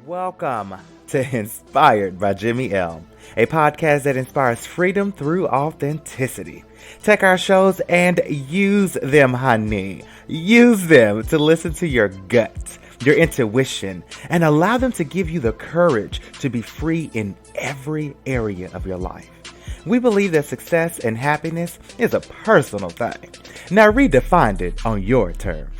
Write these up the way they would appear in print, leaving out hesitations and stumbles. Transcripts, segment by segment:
Welcome to Inspired by JimmyL, a podcast that inspires freedom through authenticity. Take our shows and use them, honey. Use them to listen to your gut, your intuition, and allow them to give you the courage to be free in every area of your life. We believe that success and happiness is a personal thing. Now redefine it on your terms.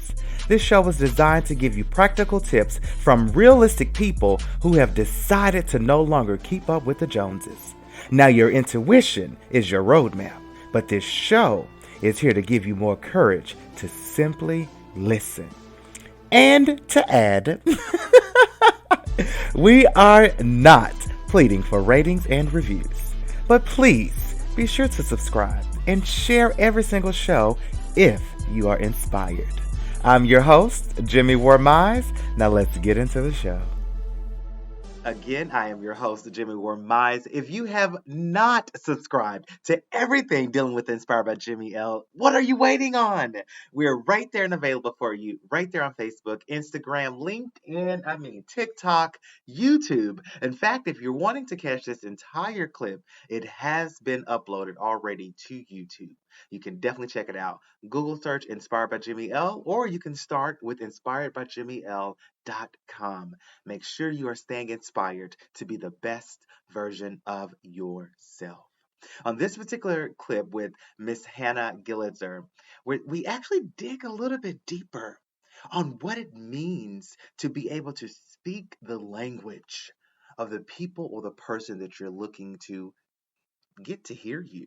This show is designed to give you practical tips from realistic people who have decided to no longer keep up with the Joneses. Now, your intuition is your roadmap, but this show is here to give you more courage to simply listen. And to add, we are not pleading for ratings and reviews, but please be sure to subscribe and share every single show if you are inspired. I'm your host, Jimmy Mize. Now let's get into the show. Again, I am your host, Jimmy Mize. If you have not subscribed to everything dealing with Inspired by JimmyL, what are you waiting on? We're right there and available for you, right there on Facebook, Instagram, LinkedIn, TikTok, YouTube. In fact, if you're wanting to catch this entire clip, it has been uploaded already to YouTube. You can definitely check it out. Google search Inspired by JimmyL, or you can start with inspiredbyjimmyl.com. Make sure you are staying inspired to be the best version of yourself. On this particular clip with Miss Hannah Gillitzer, we actually dig a little bit deeper on what it means to be able to speak the language of the people or the person that you're looking to get to hear you.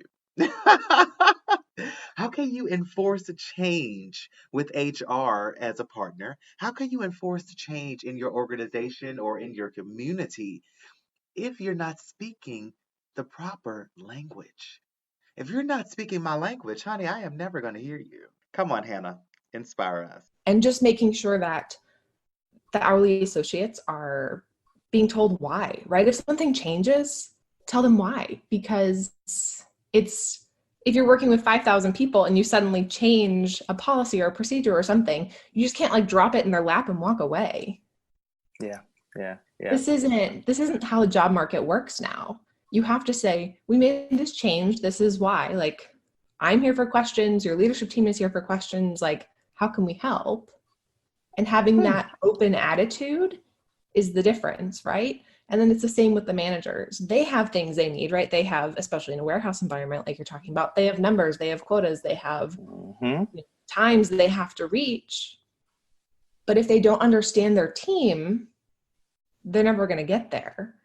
How can you enforce a change with HR as a partner? How can you enforce a change in your organization or in your community if you're not speaking the proper language? If you're not speaking my language, honey, I am never going to hear you. Come on, Hannah, inspire us. And just making sure that the hourly associates are being told why, right? If something changes, tell them why, because if you're working with 5,000 people and you suddenly change a policy or a procedure or something, you just can't drop it in their lap and walk away. Yeah. This isn't how the job market works now. You have to say, we made this change. This is why. I'm here for questions. Your leadership team is here for questions. How can we help? And having that open attitude is the difference, right? And then it's the same with the managers. They have things they need, right? They have, especially in a warehouse environment like you're talking about, they have numbers, they have quotas, they have times they have to reach. But if they don't understand their team, they're never going to get there.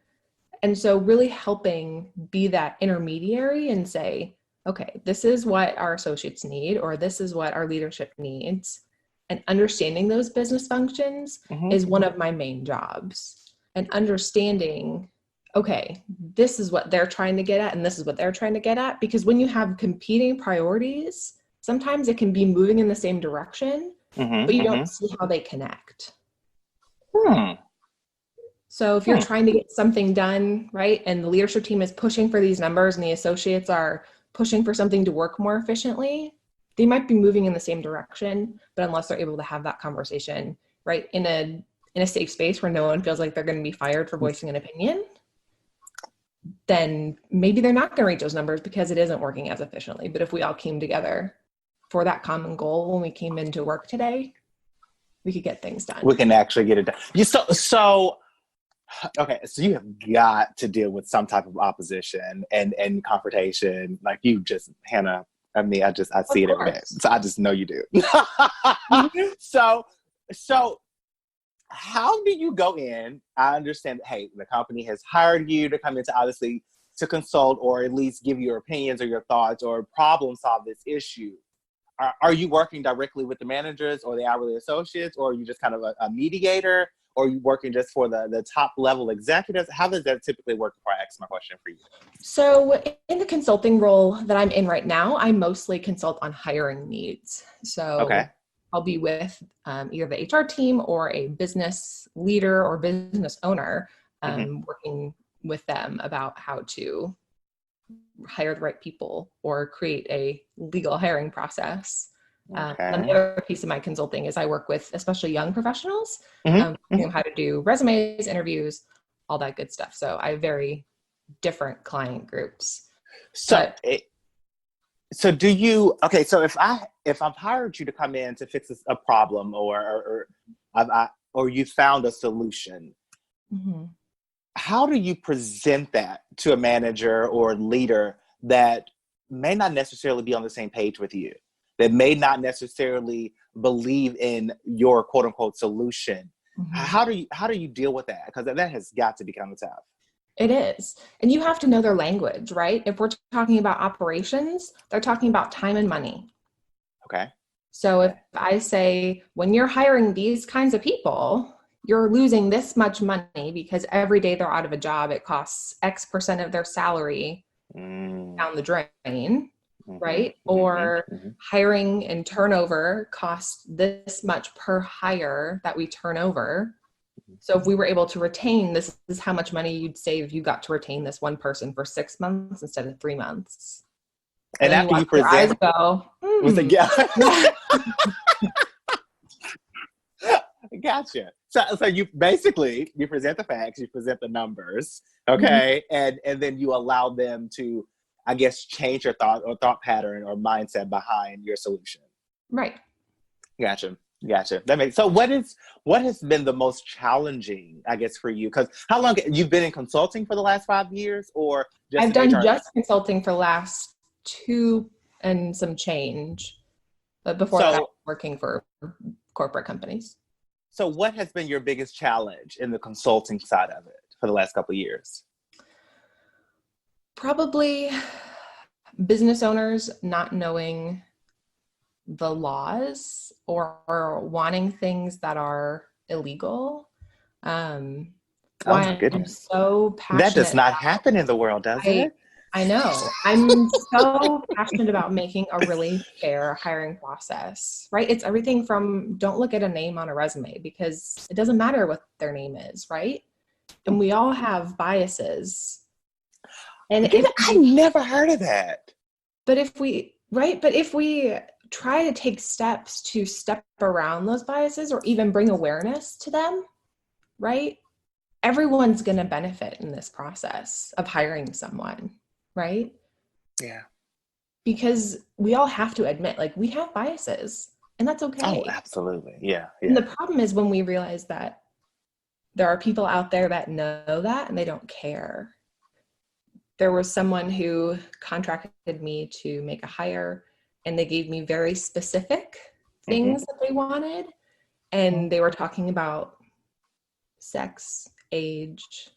And so really helping be that intermediary and say, okay, this is what our associates need, or this is what our leadership needs. And understanding those business functions is one of my main jobs. And understanding, okay, this is what they're trying to get at, and this is what they're trying to get at. Because when you have competing priorities, sometimes it can be moving in the same direction, but you don't see how they connect. So if you're trying to get something done, right, and the leadership team is pushing for these numbers and the associates are pushing for something to work more efficiently, they might be moving in the same direction, but unless they're able to have that conversation, right, in a safe space where no one feels like they're going to be fired for voicing an opinion, then maybe they're not going to reach those numbers because it isn't working as efficiently. But if we all came together for that common goal when we came into work today, we could get things done. We can actually get it done. Okay, so you have got to deal with some type of opposition and confrontation. Like you just, Hannah, I see it every day. So I just know you do. So how do you go in? I understand, hey, the company has hired you to come in to obviously to consult or at least give your opinions or your thoughts or problem solve this issue. Are you working directly with the managers or the hourly associates, or are you just kind of a mediator? Or are you working just for the top level executives? How does that typically work before I ask my question for you? So in the consulting role that I'm in right now, I mostly consult on hiring needs. So I'll be with either the HR team or a business leader or business owner, working with them about how to hire the right people or create a legal hiring process. And the other piece of my consulting is I work with especially young professionals, Mm-hmm. how to do resumes, interviews, all that good stuff. So I have very different client groups. So do you, okay, so if I've hired you to come in to fix a problem or you found a solution, how do you present that to a manager or leader that may not necessarily be on the same page with you, that may not necessarily believe in your quote unquote solution? How do you deal with that? Because that has got to be kind of tough. It is. And you have to know their language, right? If we're talking about operations, they're talking about time and money. Okay. So if I say, when you're hiring these kinds of people, you're losing this much money because every day they're out of a job, it costs X percent of their salary down the drain, right? Or hiring and turnover costs this much per hire that we turn over. So if we were able to retain, this is how much money you'd save if you got to retain this one person for 6 months instead of 3 months. And after you present, gotcha. So you basically, you present the facts, you present the numbers, okay, and then you allow them to, I guess, change your thought pattern or mindset behind your solution. Right. Gotcha. That makes so. What has been the most challenging, I guess, for you? Because how long you've been in consulting for the last 5 years, or just I've done just consulting for the last 2 and some change, but before that, working for corporate companies. So, what has been your biggest challenge in the consulting side of it for the last couple of years? Probably business owners not knowing the laws or wanting things that are illegal. Oh my goodness. I'm so passionate. That does not happen in the world, does it? I know. I'm so passionate about making a really fair hiring process, right? It's everything from don't look at a name on a resume because it doesn't matter what their name is, right? And we all have biases. And I never heard of that. But if we try to take steps to step around those biases or even bring awareness to them, right? Everyone's going to benefit in this process of hiring someone, right? Yeah. Because we all have to admit, like, we have biases, and that's okay. Oh, absolutely. Yeah. And the problem is when we realize that there are people out there that know that and they don't care. There was someone who contracted me to make a hire, and they gave me very specific things that they wanted. And they were talking about sex, age,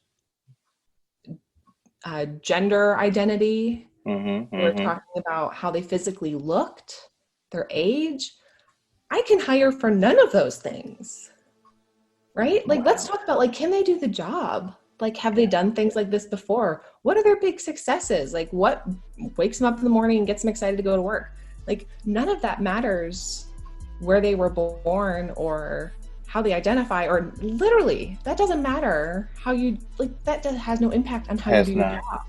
gender identity. They were talking about how they physically looked, their age. I can hire for none of those things, right? Like, let's talk about, like, can they do the job? Like, have they done things like this before? What are their big successes? Like, what wakes them up in the morning and gets them excited to go to work? Like, none of that matters where they were born or how they identify, or literally, that doesn't matter how you, like, that has no impact on how you do your job.